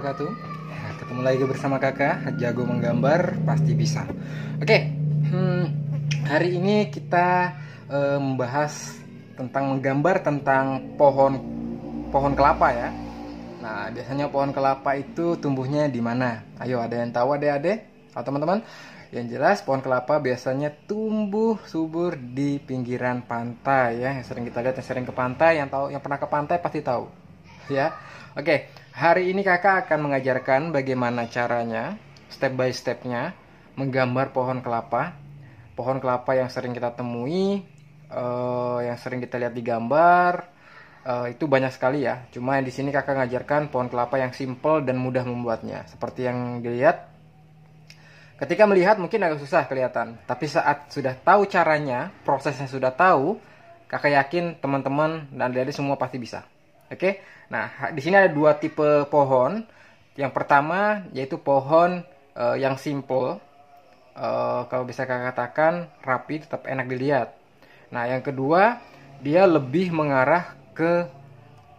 wabarakatuh. Ketemu lagi bersama kakak, jago menggambar pasti bisa. Oke, hari ini kita membahas tentang menggambar tentang pohon kelapa ya. Nah, biasanya pohon kelapa itu tumbuhnya di mana? Ayo, ada yang tahu adik-adik atau teman-teman? Yang jelas pohon kelapa biasanya tumbuh subur di pinggiran pantai ya. Yang sering kita lihat, yang sering ke pantai, yang pernah ke pantai pasti tahu. Ya. Oke, hari ini kakak akan mengajarkan bagaimana caranya step by stepnya menggambar pohon kelapa. Pohon kelapa yang sering kita temui, yang sering kita lihat di gambar, itu banyak sekali ya. Cuma di sini kakak ngajarkan pohon kelapa yang simple dan mudah membuatnya. Seperti yang dilihat, ketika melihat mungkin agak susah kelihatan, tapi saat sudah tahu caranya, prosesnya sudah tahu, kakak yakin teman-teman dan adik-adik semua pasti bisa. Oke, nah di sini ada dua tipe pohon. Yang pertama yaitu pohon yang simple, kalau bisa kakak katakan rapi, tetap enak dilihat. Nah yang kedua dia lebih mengarah ke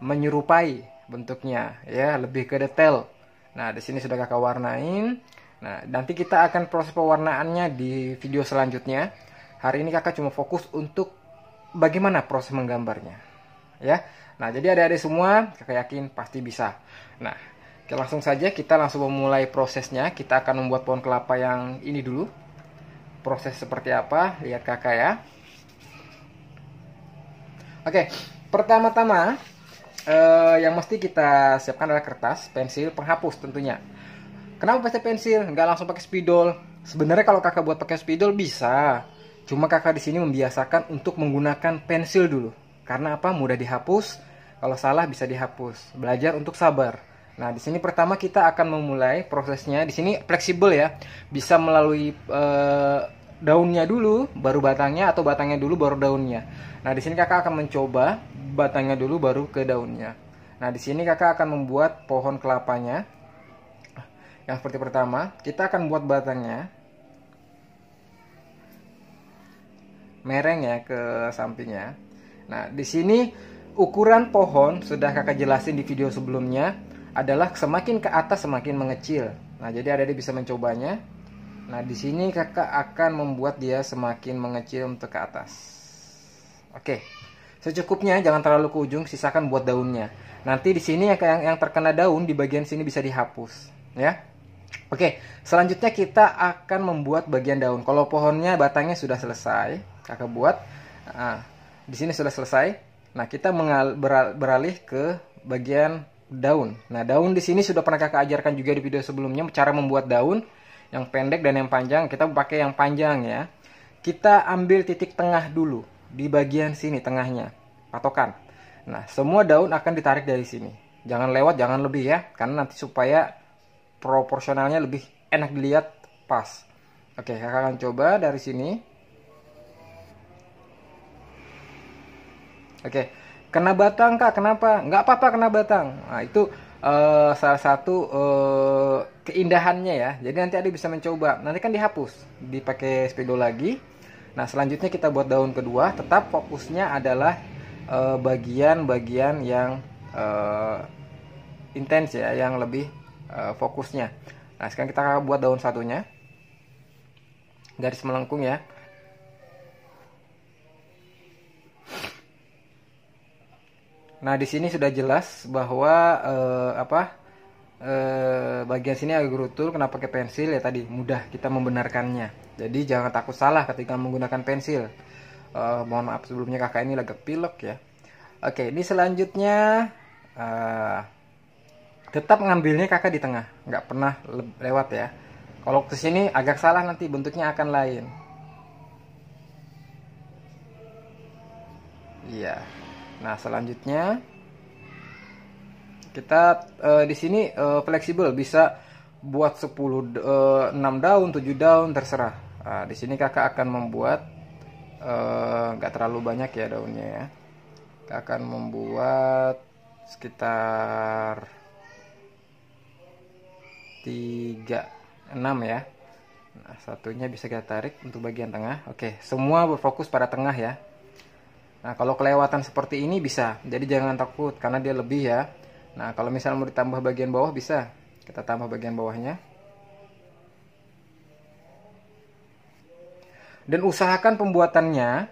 menyerupai bentuknya, ya lebih ke detail. Nah di sini sudah kakak warnain. Nah nanti kita akan proses pewarnaannya di video selanjutnya. Hari ini kakak cuma fokus untuk bagaimana proses menggambarnya, ya. Nah, jadi adik-adik semua, kakak yakin pasti bisa. Nah, langsung saja kita langsung memulai prosesnya. Kita akan membuat pohon kelapa yang ini dulu. Proses seperti apa? Lihat kakak ya. Oke, pertama-tama yang mesti kita siapkan adalah kertas, pensil, penghapus tentunya. Kenapa pakai pensil? Nggak langsung pakai spidol. Sebenarnya kalau kakak buat pakai spidol bisa. Cuma kakak di sini membiasakan untuk menggunakan pensil dulu. Karena apa? Mudah dihapus. Kalau salah bisa dihapus. Belajar untuk sabar. Nah, di sini pertama kita akan memulai prosesnya. Di sini fleksibel ya. Bisa melalui daunnya dulu, baru batangnya, atau batangnya dulu baru daunnya. Nah, di sini kakak akan mencoba batangnya dulu baru ke daunnya. Nah, di sini kakak akan membuat pohon kelapanya. Yang seperti pertama, kita akan buat batangnya mereng ya ke sampingnya. Nah, di sini ukuran pohon sudah kakak jelasin di video sebelumnya, adalah semakin ke atas semakin mengecil. Nah, jadi adik-adik bisa mencobanya. Nah, di sini kakak akan membuat dia semakin mengecil untuk ke atas. Oke. Secukupnya, jangan terlalu ke ujung, sisakan buat daunnya. Nanti di sini yang terkena daun di bagian sini bisa dihapus, ya. Oke, selanjutnya kita akan membuat bagian daun. Kalau pohonnya batangnya sudah selesai, kakak buat. Nah, di sini sudah selesai. Nah, kita beralih ke bagian daun. Nah, daun di sini sudah pernah kakak ajarkan juga di video sebelumnya cara membuat daun yang pendek dan yang panjang. Kita pakai yang panjang ya. Kita ambil titik tengah dulu di bagian sini tengahnya, patokan. Nah, semua daun akan ditarik dari sini. Jangan lewat, jangan lebih ya, karena nanti supaya proporsionalnya lebih enak dilihat pas. Oke, kakak akan coba dari sini. Oke, kena batang kak, kenapa? Nggak apa-apa kena batang. Nah, itu salah satu keindahannya ya. Jadi nanti adik bisa mencoba. Nanti kan dihapus, dipakai spidol lagi. Nah, selanjutnya kita buat daun kedua. Tetap fokusnya adalah bagian-bagian yang intens ya, yang lebih fokusnya. Nah, sekarang kita buat daun satunya. Garis melengkung ya. Nah, di sini sudah jelas bahwa bagian sini agak gerutul. Kenapa pakai pensil ya, tadi mudah kita membenarkannya. Jadi jangan takut salah ketika menggunakan pensil. Mohon maaf sebelumnya, kakak ini agak pilek ya. Oke, ini selanjutnya tetap ngambilnya kakak di tengah, nggak pernah lewat ya. Kalau ke sini agak salah nanti bentuknya akan lain. Iya. Nah, selanjutnya kita di sini fleksibel, bisa buat 6 daun, 7 daun terserah. Nah, di sini kakak akan membuat nggak terlalu banyak ya daunnya ya. Kakak akan membuat sekitar 6 ya. Nah, satunya bisa kita tarik untuk bagian tengah. Oke, semua berfokus pada tengah ya. Nah, kalau kelewatan seperti ini bisa. Jadi jangan takut karena dia lebih ya. Nah, kalau misalnya mau ditambah bagian bawah bisa. Kita tambah bagian bawahnya. Dan usahakan pembuatannya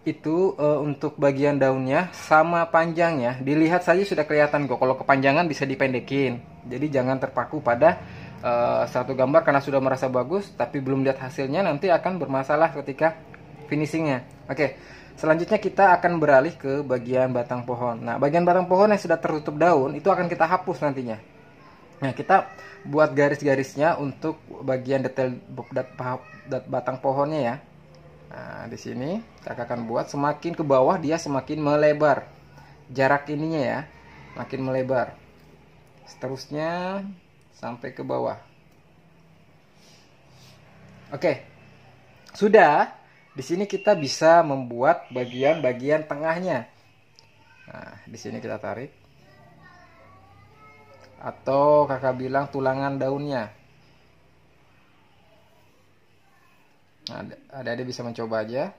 itu untuk bagian daunnya sama panjangnya. Dilihat saja sudah kelihatan kok. Kalau kepanjangan bisa dipendekin. Jadi jangan terpaku pada satu gambar karena sudah merasa bagus tapi belum lihat hasilnya, nanti akan bermasalah ketika finishingnya. Oke, selanjutnya kita akan beralih ke bagian batang pohon. Nah, bagian batang pohon yang sudah tertutup daun itu akan kita hapus nantinya. Nah, kita buat garis-garisnya untuk bagian detail batang pohonnya ya. Nah, di sini kakak akan buat semakin ke bawah dia semakin melebar. Jarak ininya ya, makin melebar. Seterusnya sampai ke bawah. Oke. Sudah. Di sini kita bisa membuat bagian-bagian tengahnya. Nah, di sini kita tarik. Atau kakak bilang tulangan daunnya. Nah, adik-adik bisa mencoba aja.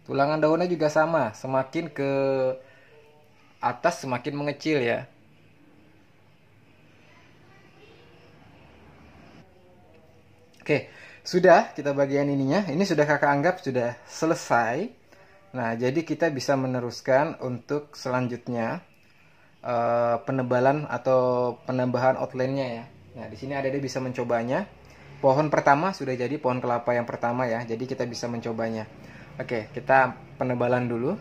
Tulangan daunnya juga sama, semakin ke atas semakin mengecil ya. Oke, sudah kita bagian ininya. Ini sudah kakak anggap sudah selesai. Nah, jadi kita bisa meneruskan untuk selanjutnya penebalan atau penambahan outline-nya ya. Nah, di sini adik-adik bisa mencobanya. Pohon pertama sudah jadi pohon kelapa yang pertama ya. Jadi kita bisa mencobanya. Oke, kita penebalan dulu.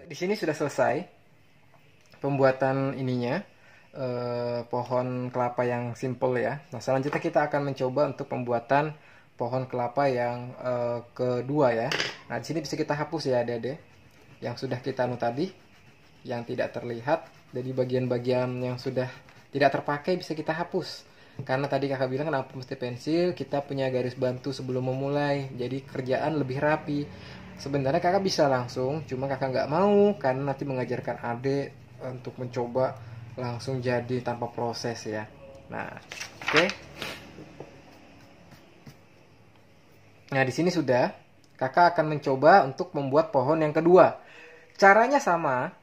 Di sini sudah selesai pembuatan ininya, pohon kelapa yang simple ya. Nah, selanjutnya kita akan mencoba untuk pembuatan pohon kelapa yang kedua ya. Nah, di sini bisa kita hapus ya adik-adik yang sudah kita anu tadi, yang tidak terlihat. Jadi bagian-bagian yang sudah tidak terpakai bisa kita hapus. Karena tadi kakak bilang kenapa mesti pensil, kita punya garis bantu sebelum memulai. Jadi kerjaan lebih rapi. Sebenarnya kakak bisa langsung, cuma kakak nggak mau karena nanti mengajarkan adik untuk mencoba langsung jadi tanpa proses ya. Nah, oke. Nah, di sini sudah. Kakak akan mencoba untuk membuat pohon yang kedua. Caranya sama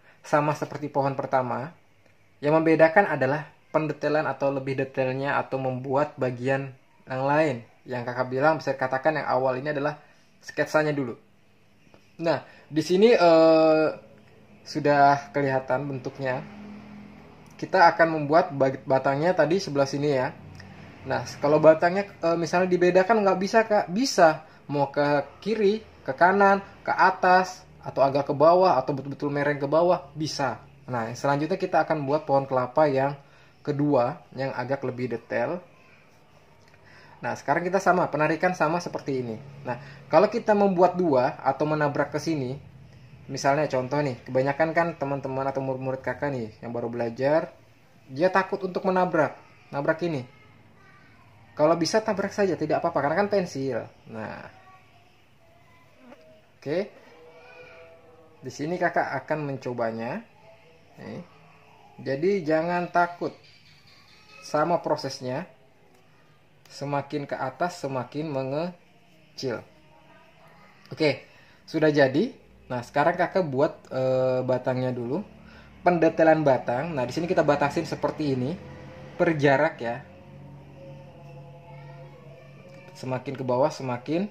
seperti pohon pertama. Yang membedakan adalah pendetailan atau lebih detailnya atau membuat bagian yang lain. Yang kakak bilang bisa dikatakan yang awal ini adalah sketsanya dulu. Nah, di sini sudah kelihatan bentuknya. Kita akan membuat batangnya tadi sebelah sini ya. Nah, kalau batangnya misalnya dibedakan nggak bisa kak, bisa mau ke kiri, ke kanan, ke atas, atau agak ke bawah, atau betul-betul mereng ke bawah, bisa. Nah, selanjutnya kita akan buat pohon kelapa yang kedua, yang agak lebih detail. Nah, sekarang kita sama, penarikan sama seperti ini. Nah, kalau kita membuat dua atau menabrak ke sini, misalnya contoh nih, kebanyakan kan teman-teman atau murid-murid kakak nih yang baru belajar, dia takut untuk nabrak ini. Kalau bisa tabrak saja, tidak apa-apa karena kan pensil. Nah, oke. Di sini kakak akan mencobanya. Nih. Jadi jangan takut sama prosesnya. Semakin ke atas semakin mengecil. Oke, sudah jadi. Nah, sekarang kakak buat batangnya dulu. Pendetailan batang. Nah, di sini kita batasin seperti ini per jarak ya. Semakin ke bawah semakin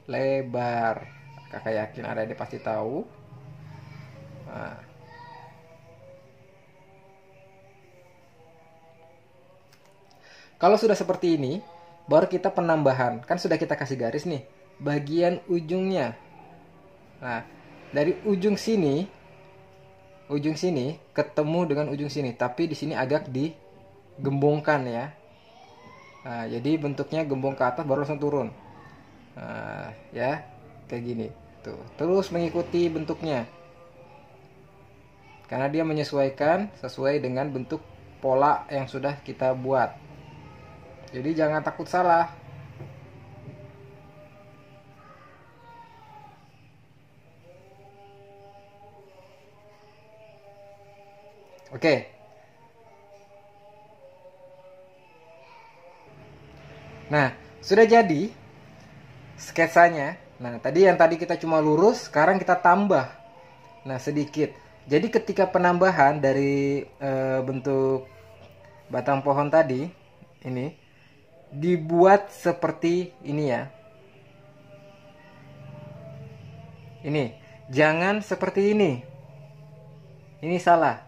lebar. Kakak yakin adik-adik pasti tahu. Nah, kalau sudah seperti ini, baru kita penambahan. Kan sudah kita kasih garis nih, bagian ujungnya. Nah, dari ujung sini ketemu dengan ujung sini, tapi di sini agak digembungkan ya. Nah, jadi bentuknya gembung ke atas baru langsung turun. Nah, ya, kayak gini. Tuh, terus mengikuti bentuknya. Karena dia menyesuaikan sesuai dengan bentuk pola yang sudah kita buat. Jadi jangan takut salah. Oke. Nah, sudah jadi sketsanya. Nah, yang tadi kita cuma lurus, sekarang kita tambah. Nah, sedikit. Jadi ketika penambahan dari bentuk batang pohon tadi, ini dibuat seperti ini ya. Ini, jangan seperti ini. Ini salah.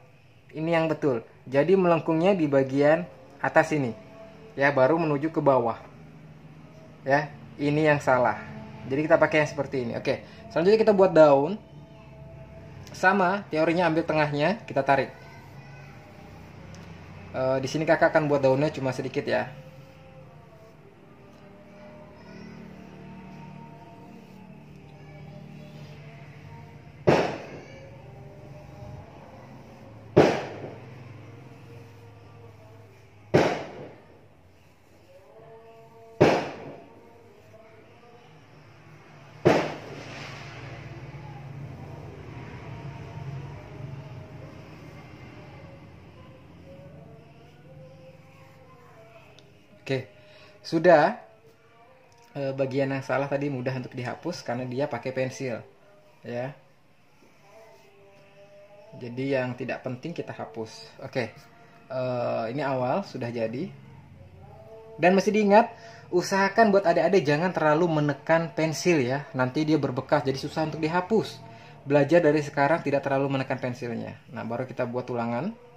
Ini yang betul. Jadi melengkungnya di bagian atas ini. Ya, baru menuju ke bawah. Ya, ini yang salah. Jadi kita pakai yang seperti ini. Oke, selanjutnya kita buat daun. Sama, teorinya ambil tengahnya, kita tarik. Di sini kakak akan buat daunnya cuma sedikit ya. Oke, sudah. Bagian yang salah tadi mudah untuk dihapus karena dia pakai pensil, ya. Jadi yang tidak penting kita hapus. Oke, ini awal sudah jadi. Dan mesti diingat, usahakan buat adik-adik jangan terlalu menekan pensil ya. Nanti dia berbekas jadi susah untuk dihapus. Belajar dari sekarang tidak terlalu menekan pensilnya. Nah, baru kita buat ulangan.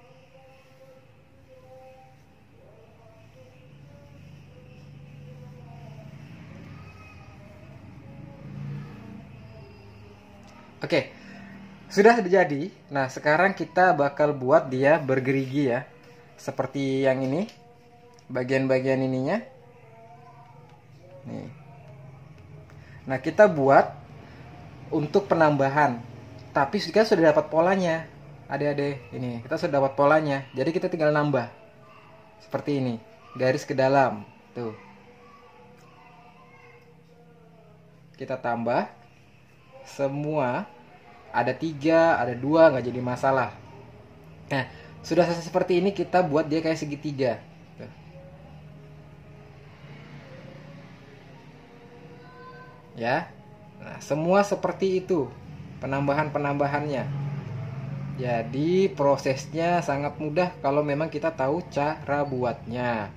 Oke, sudah jadi. Nah, sekarang kita bakal buat dia bergerigi ya. Seperti yang ini. Bagian-bagian ininya. Nih. Nah, kita buat untuk penambahan. Tapi kita sudah dapat polanya. Adik-adik, ini kita sudah dapat polanya. Jadi kita tinggal nambah. Seperti ini. Garis ke dalam. Tuh. Kita tambah. Semua ada 3, ada 2, nggak jadi masalah. Nah, sudah selesai seperti ini, kita buat dia kayak segitiga. Tuh. Ya, nah semua seperti itu penambahannya. Jadi prosesnya sangat mudah kalau memang kita tahu cara buatnya.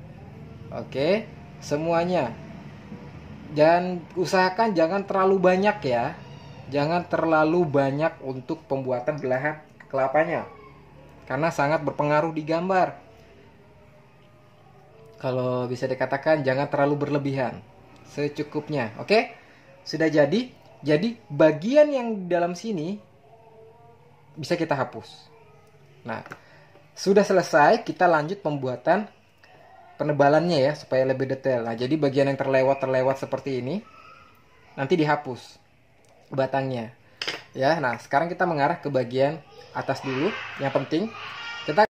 Oke, semuanya. Dan usahakan jangan terlalu banyak ya. Jangan terlalu banyak untuk pembuatan belahan kelapanya, karena sangat berpengaruh di gambar. Kalau bisa dikatakan jangan terlalu berlebihan, secukupnya. Oke, sudah jadi. Jadi bagian yang dalam sini bisa kita hapus. Nah, sudah selesai. Kita lanjut pembuatan penebalannya ya, supaya lebih detail. Nah, jadi bagian yang terlewat seperti ini nanti dihapus batangnya ya. Nah, sekarang kita mengarah ke bagian atas dulu. Yang penting kita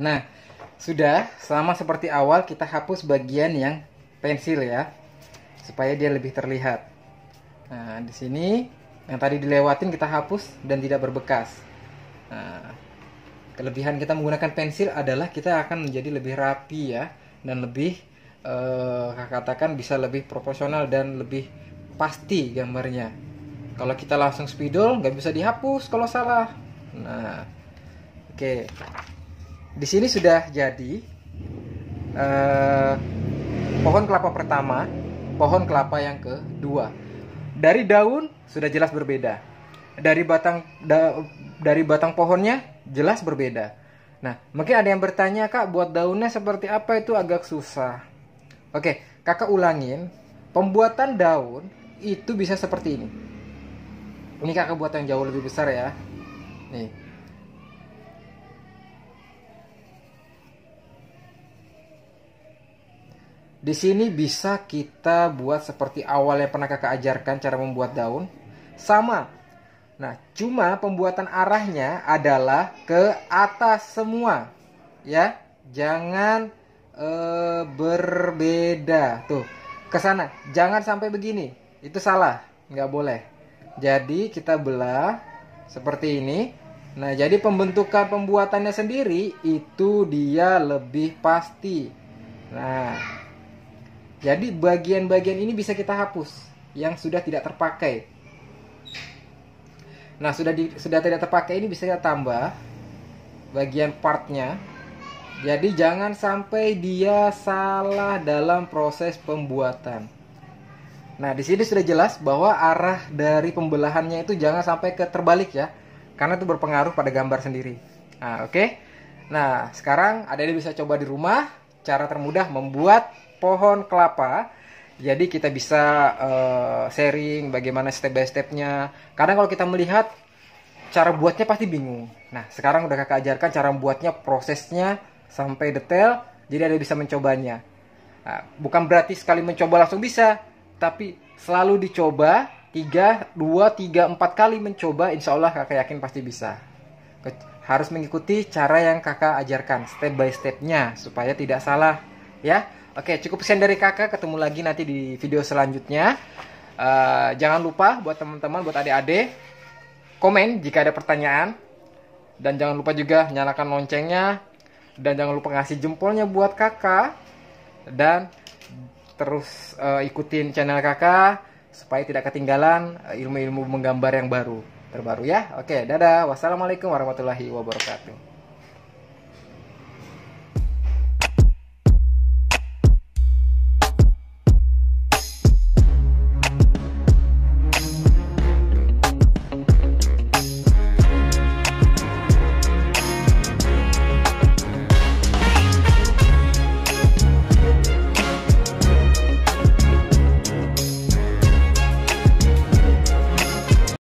Nah, sudah sama seperti awal, kita hapus bagian yang pensil ya, supaya dia lebih terlihat. Nah, di sini yang tadi dilewatin kita hapus dan tidak berbekas. Nah, kelebihan kita menggunakan pensil adalah kita akan menjadi lebih rapi ya, dan lebih katakan bisa lebih proporsional dan lebih pasti gambarnya. Kalau kita langsung spidol nggak bisa dihapus kalau salah. Nah, oke. Di sini sudah jadi pohon kelapa pertama, pohon kelapa yang kedua. Dari daun sudah jelas berbeda. Dari batang pohonnya jelas berbeda. Nah, mungkin ada yang bertanya, Kak, buat daunnya seperti apa? Itu agak susah. Oke, Kakak ulangin. Pembuatan daun itu bisa seperti ini. Ini Kakak buat yang jauh lebih besar ya. Nih. Di sini bisa kita buat seperti awal yang pernah Kakak ajarkan cara membuat daun. Sama. Nah, cuma pembuatan arahnya adalah ke atas semua. Ya, jangan berbeda. Tuh, ke sana. Jangan sampai begini. Itu salah. Nggak boleh. Jadi, kita belah seperti ini. Nah, jadi pembuatannya sendiri itu dia lebih pasti. Nah, jadi bagian-bagian ini bisa kita hapus yang sudah tidak terpakai. Nah, sudah tidak terpakai ini bisa kita tambah bagian partnya. Jadi jangan sampai dia salah dalam proses pembuatan. Nah, di sini sudah jelas bahwa arah dari pembelahannya itu jangan sampai terbalik ya, karena itu berpengaruh pada gambar sendiri. Nah, oke. Nah, sekarang Adik bisa coba di rumah cara termudah membuat pohon kelapa. Jadi kita bisa sharing bagaimana step by stepnya. Kadang kalau kita melihat cara buatnya pasti bingung. Nah, sekarang udah Kakak ajarkan cara membuatnya, prosesnya sampai detail, jadi Ada bisa mencobanya. Nah, bukan berarti sekali mencoba langsung bisa, tapi selalu dicoba 2, 3, 4 kali mencoba, insya Allah Kakak yakin pasti bisa. Harus mengikuti cara yang Kakak ajarkan, step by stepnya, supaya tidak salah ya. Oke, cukup sekian dari Kakak, ketemu lagi nanti di video selanjutnya. Jangan lupa buat teman-teman, buat adik-adik, komen jika ada pertanyaan. Dan jangan lupa juga nyalakan loncengnya. Dan jangan lupa ngasih jempolnya buat Kakak. Dan terus ikutin channel Kakak supaya tidak ketinggalan ilmu-ilmu menggambar yang terbaru ya. Oke, dadah. Wassalamualaikum warahmatullahi wabarakatuh.